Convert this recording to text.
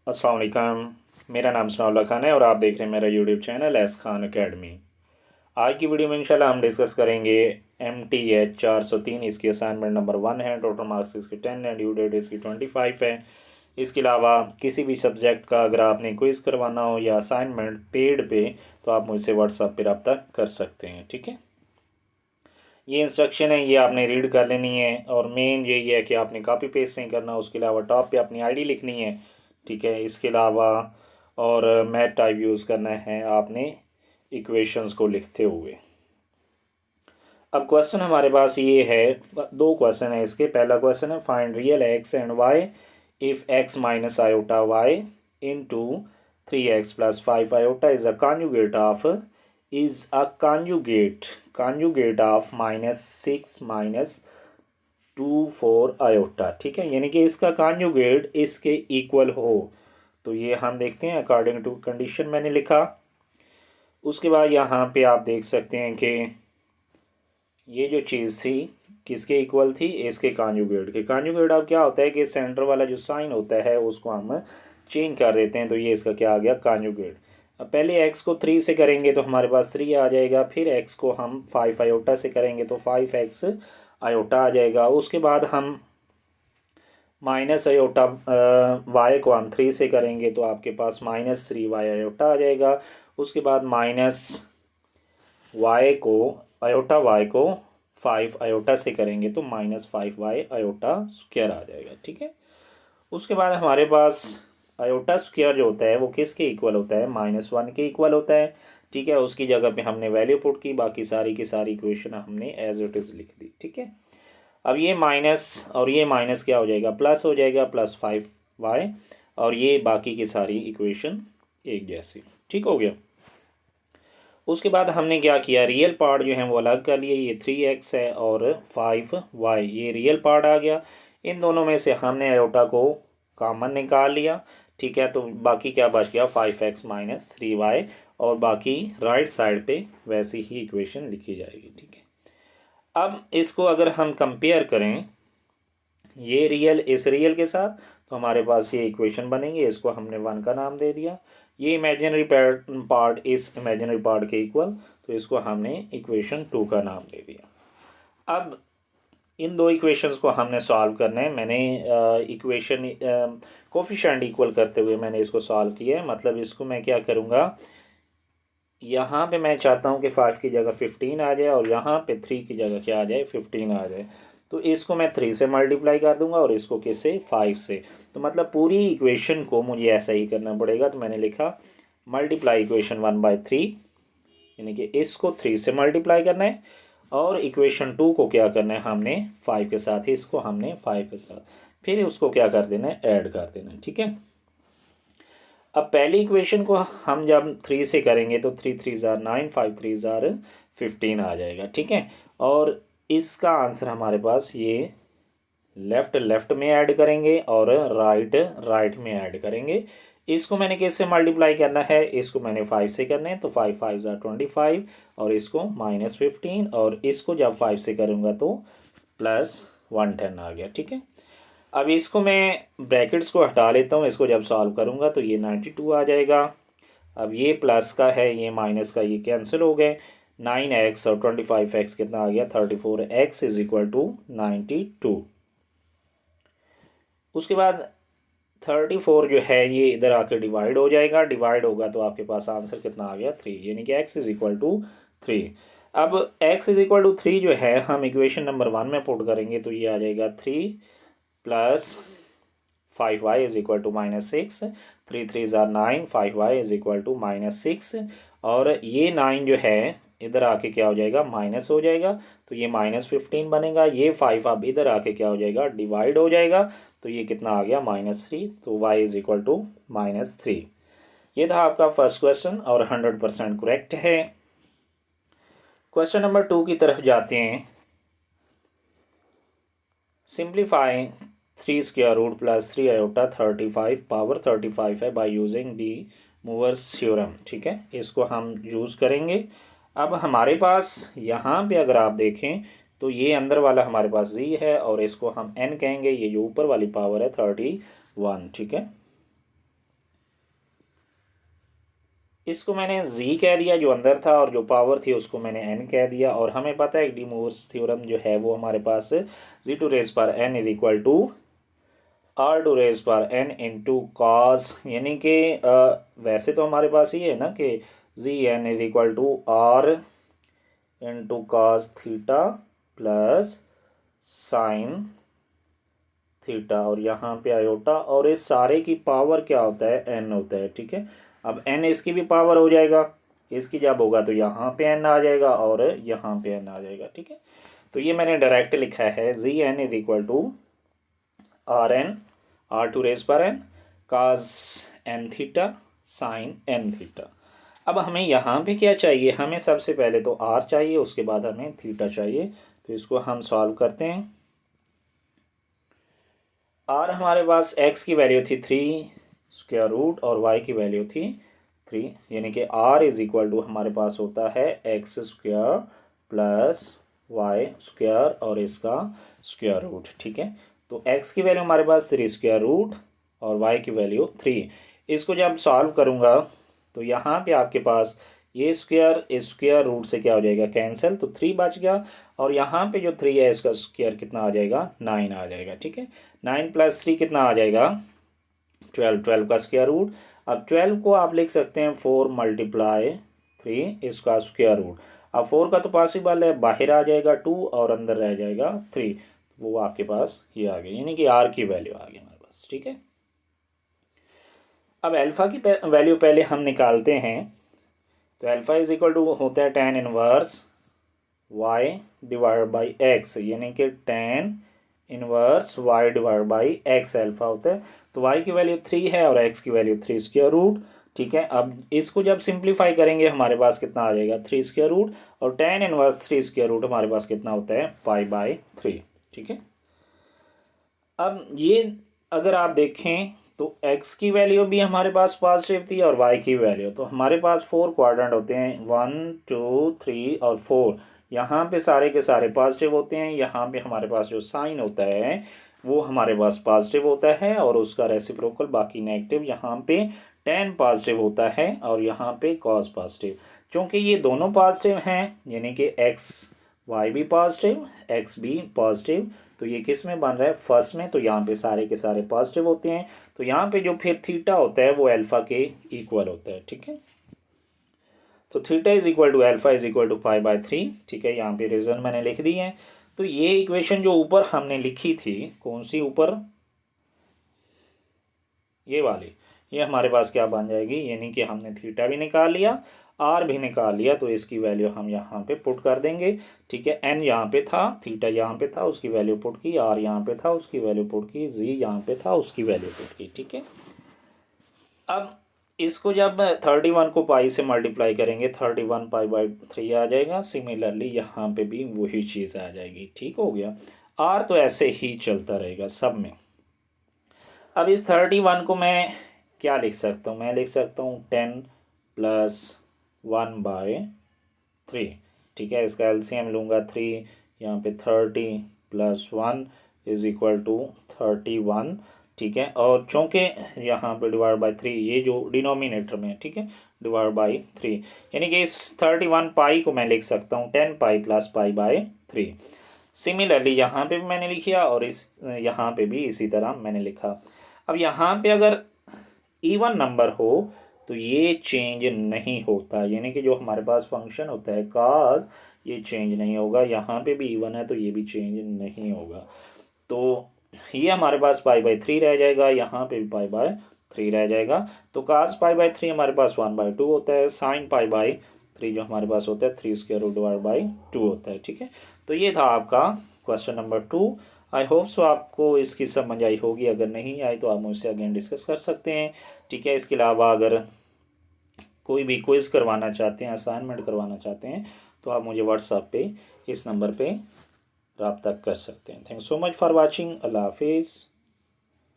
अस्सलाम वालेकुम। मेरा नाम सनाउल्लाह खान है और आप देख रहे हैं मेरा YouTube channel S Khan academy. आज की वीडियो में इंशाल्लाह हम डिस्कस करेंगे MTH 403। इसकी असाइनमेंट नंबर 1 है। टोटल मार्क्स इसके 10 है। ड्यू डेट इसकी 25 है। इसके अलावा किसी भी सब्जेक्ट का अगर आपने क्विज़ करवाना हो या असाइनमेंट पेड पे तो आप मुझसे व्हाट्सएप पे रब्ता कर सकते हैं। ठीक है, ये इंस्ट्रक्शन है, ये आपने रीड कर लेनी है और मेन यही है कि आपने कॉपी पेस्ट नहीं करना। उसके अलावा टॉप पे अपनी आईडी लिखनी है। ठीक है, इसके अलावा और मैथ टाइप यूज़ करना है आपने इक्वेशंस को लिखते हुए। अब क्वेश्चन हमारे पास ये है, दो क्वेश्चन है इसके। पहला क्वेश्चन है find real X and Y if X minus iota Y into 3x plus 5 iota is a conjugate of -6 -2 4 iota. ठीक है, यानी कि इसका कॉन्जुगेट इसके इक्वल हो। तो ये हम देखते हैं अकॉर्डिंग टू कंडीशन मैंने लिखा। उसके बाद यहाँ पे आप देख सकते हैं कि ये जो चीज़ थी किसके इक्वल थी, इसके कॉन्जुगेट के। कॉन्जुगेट अब क्या होता है कि सेंटर वाला जो साइन होता है उसको हम चेंज कर देते हैं। तो ये इसका क्या आ गया, कॉन्जुगेट। अब पहले x को 3 से करेंगे तो हमारे पास 3 आ जाएगा। फिर x को हम 5 आयोटा से करेंगे तो 5x आयोटा आ जाएगा। उसके बाद हम माइनस आयोटा y को हम 3 से करेंगे तो आपके पास -3y आयोटा आ जाएगा। उसके बाद माइनस आयोटा y को 5 आयोटा से करेंगे तो -5y आयोटा स्क्वायर आ जाएगा। ठीक है, उसके बाद हमारे पास आयोटा स्क्वायर जो होता है वो किसके इक्वल होता है, -1 के इक्वल होता है। ठीक है, उसकी जगह पे हमने वैल्यू पुट की, बाकी सारी की सारी इक्वेशन हमने एज इट इज़ लिख दी। ठीक है, अब ये माइनस और ये माइनस क्या हो जाएगा, प्लस हो जाएगा, +5y और ये बाकी की सारी इक्वेशन एक जैसी। ठीक हो गया। उसके बाद हमने क्या किया, रियल पार्ट जो है वो अलग कर लिए। ये 3x है और 5y, ये रियल पार्ट आ गया। इन दोनों में से हमने आयोटा को कॉमन निकाल लिया। ठीक है, तो बाकी क्या बच गया, 5x - 3y और बाकी राइट साइड पे वैसी ही इक्वेशन लिखी जाएगी। ठीक है, अब इसको अगर हम कंपेयर करें ये रियल इस रियल के साथ तो हमारे पास ये इक्वेशन बनेंगे। इसको हमने 1 का नाम दे दिया। ये इमेजिनरी पार्ट इस इमेजिनरी पार्ट के इक्वल, तो इसको हमने इक्वेशन 2 का नाम दे दिया। अब इन दो इक्वेशंस को हमने सॉल्व करना है। मैंने इक्वेशन कोफिशिएंट इक्वल करते हुए मैंने इसको सॉल्व किया है। मतलब इसको मैं क्या करूँगा, यहाँ पे मैं चाहता हूँ कि 5 की जगह 15 आ जाए और यहाँ पे 3 की जगह क्या आ जाए, 15 आ जाए। तो इसको मैं 3 से मल्टीप्लाई कर दूंगा और इसको किससे, 5 से। तो मतलब पूरी इक्वेशन को मुझे ऐसा ही करना पड़ेगा। तो मैंने लिखा मल्टीप्लाई इक्वेशन 1/3, यानी कि इसको 3 से मल्टीप्लाई करना है और इक्वेशन 2 को क्या करना है, हमने 5 के साथ ही, इसको हमने 5 के साथ फिर उसको क्या कर देना है, ऐड कर देना है। ठीक है, अब पहली इक्वेशन को हम जब 3 से करेंगे तो 3 3 ज़ार 9, 5 3 ज़ार 15 आ जाएगा। ठीक है, और इसका आंसर हमारे पास ये लेफ़्ट लेफ़्ट में ऐड करेंगे और राइट राइट में ऐड करेंगे। इसको मैंने किससे मल्टीप्लाई करना है, इसको मैंने 5 से करना है तो 5 5 ज़ार 25 और इसको -15 और इसको जब 5 से करूँगा तो +110 आ गया। ठीक है, अब इसको मैं ब्रैकेट्स को हटा लेता हूँ। इसको जब सॉल्व करूँगा तो ये 92 आ जाएगा। अब ये प्लस का है, ये माइनस का, ये कैंसिल हो गए। 9x और 25x कितना आ गया, 34x = 92। उसके बाद 34 जो है ये इधर आके डिवाइड हो जाएगा। डिवाइड होगा तो आपके पास आंसर कितना आ गया, 3, यानी कि x = 3। अब x = 3 जो है हम इक्वेशन नंबर 1 में पुट करेंगे तो ये आ जाएगा 3 + 5y = -6, 3 3 ज़ार 9, 5y = -6 और ये 9 जो है इधर आके क्या हो जाएगा, माइनस हो जाएगा तो ये -15 बनेगा। ये 5 अब इधर आके क्या हो जाएगा, डिवाइड हो जाएगा तो ये कितना आ गया, -3, तो y = -3। ये था आपका फर्स्ट क्वेश्चन और 100% करेक्ट है। क्वेश्चन नंबर 2 की तरफ जाते हैं। Simplify 3 square root plus 3 iota 35 power 35 है by using de Moivre's theorem. ठीक है, इसको हम यूज़ करेंगे। अब हमारे पास यहाँ पे अगर आप देखें तो ये अंदर वाला हमारे पास जी है और इसको हम n कहेंगे। ये जो ऊपर वाली पावर है 31। ठीक है, इसको मैंने z कह दिया जो अंदर था, और जो पावर थी उसको मैंने n कह दिया। और हमें पता है डी मोर्स थ्योरम जो है वो हमारे पास z to raise power n is equal to r to raise power n into cos, यानी कि वैसे तो हमारे पास ये है ना कि G N is equal to r into cos theta plus sine theta, और यहाँ पे आयोटा, और इस सारे की पावर क्या होता है, n होता है। ठीक है, अब n इसकी भी पावर हो जाएगा, इसकी जब होगा तो यहाँ पे n आ जाएगा और यहाँ पे n आ जाएगा। ठीक है, तो ये मैंने डायरेक्ट लिखा है G N is equal to R N, R to raise पर एन, cos N theta sine N theta. अब हमें यहाँ पे क्या चाहिए, हमें सबसे पहले तो r चाहिए, उसके बाद हमें थीटा चाहिए। तो इसको हम सॉल्व करते हैं। r हमारे पास x की वैल्यू थी 3 स्क्वायर रूट और y की वैल्यू थी 3, यानी कि r इज इक्वल टू हमारे पास होता है x square plus y square और इसका स्क्वायर रूट। ठीक है, तो x की वैल्यू हमारे पास 3 स्क्वायर रूट और y की वैल्यू 3। इसको जब सॉल्व करूँगा तो यहाँ पे आपके पास ये स्क्वायर रूट से क्या हो जाएगा, कैंसिल, तो 3 बच गया। और यहाँ पे जो 3 है इसका स्क्वायर कितना आ जाएगा, 9 आ जाएगा। ठीक है, 9 प्लस 3 कितना आ जाएगा, 12, 12 का स्क्वायर रूट। अब 12 को आप लिख सकते हैं 4 मल्टीप्लाई 3 इसका स्क्वायर रूट। अब 4 का तो पॉसिबल है, बाहर आ जाएगा 2 और अंदर रह जाएगा 3, वो आपके पास ये आ गया, यानी कि r की वैल्यू आ गई हमारे पास। ठीक है, अब अल्फ़ा की वैल्यू पहले हम निकालते हैं। तो अल्फ़ा इज इक्वल टू होता है tan inverse y divide by x, यानी कि tan inverse y divide by x alpha होता है। तो y की वैल्यू 3 है और x की वैल्यू 3 स्क्वायर रूट। ठीक है, अब इसको जब सिंप्लीफाई करेंगे हमारे पास कितना आ जाएगा, 3 स्क्वायर रूट, और tan इनवर्स 3 स्क्वायर रूट हमारे पास कितना होता है, 5/3। ठीक है, अब ये अगर आप देखें तो x की वैल्यू भी हमारे पास पॉजिटिव थी और y की वैल्यू, तो हमारे पास 4 क्वाड्रेंट होते हैं, 1 2 3 और 4। यहाँ पे सारे के सारे पॉजिटिव होते हैं, यहाँ पे हमारे पास जो साइन होता है वो हमारे पास पॉजिटिव होता है और उसका रेसिप्रोकल बाकी नेगेटिव। यहाँ पे tan पॉजिटिव होता है और यहाँ पे cos पॉजिटिव। चूँकि ये दोनों पॉजिटिव हैं, यानी कि y भी पॉजिटिव x भी पॉजिटिव, तो ये किस में बन रहा है, फर्स्ट में, तो यहाँ पे सारे के सारे पॉजिटिव होते हैं। तो यहाँ पे जो फिर थीटा होता है वो अल्फ़ा के इक्वल होता है। ठीक है, तो theta is equal to alpha is equal to 5/3। ठीक है, यहाँ पे रीज़न मैंने लिख दी है। तो ये इक्वेशन जो ऊपर हमने लिखी थी, कौन सी ऊपर, ये वाली, ये हमारे पास क्या बन जाएगी, यानी कि हमने थीटा भी निकाल लिया, आर भी निकाल लिया, तो इसकी वैल्यू हम यहाँ पे पुट कर देंगे। ठीक है, एन यहाँ पे था, थीटा यहाँ पे था, उसकी वैल्यू पुट की, आर यहाँ पे था, उसकी वैल्यू पुट की, जी यहाँ पे था, उसकी वैल्यू पुट की। ठीक है, अब इसको जब 31 को पाई से मल्टीप्लाई करेंगे 31 π/3 आ जाएगा। सिमिलरली यहाँ पे भी वही चीज़ आ जाएगी। ठीक हो गया, आर तो ऐसे ही चलता रहेगा सब में। अब इस 31 को मैं क्या लिख सकता हूँ, मैं लिख सकता हूँ 10 + 1/3। ठीक है, इसका एलसीएम लूँगा 3, यहाँ पे 30 + 1 इज इक्वल टू 31। ठीक है, और चूँकि यहाँ पे डिवाइड बाई 3 ये जो डिनोमिनेटर में, ठीक है, डिवाइड बाई 3, यानी कि इस 31 पाई को मैं लिख सकता हूँ 10 पाई + π/3। सिमिलरली यहाँ पे भी मैंने लिखा और इस यहाँ पे भी इसी तरह मैंने लिखा। अब यहाँ पे अगर इवन नंबर हो तो ये चेंज नहीं होता, यानी कि जो हमारे पास फंक्शन होता है काज, ये चेंज नहीं होगा। यहाँ पे भी इवन है तो ये भी चेंज नहीं होगा। तो ये हमारे पास π/3 रह जाएगा, यहाँ पे भी π/3 रह जाएगा। तो काज π/3 हमारे पास 1/2 होता है, साइन π/3 जो हमारे पास होता है 3 स्क्वायर रूट डिवाइड बाई 2 होता है। ठीक है, तो ये था आपका question number 2। I hope so आपको इसकी समझ आई होगी, अगर नहीं आई तो आप मुझसे अगेन डिस्कस कर सकते हैं। ठीक है, इसके अलावा अगर कोई भी क्विज़ करवाना चाहते हैं, असाइनमेंट करवाना चाहते हैं, तो आप मुझे व्हाट्सएप पे इस नंबर पे रब्ता कर सकते हैं। Thank so much for watching. Allah हाफिज़।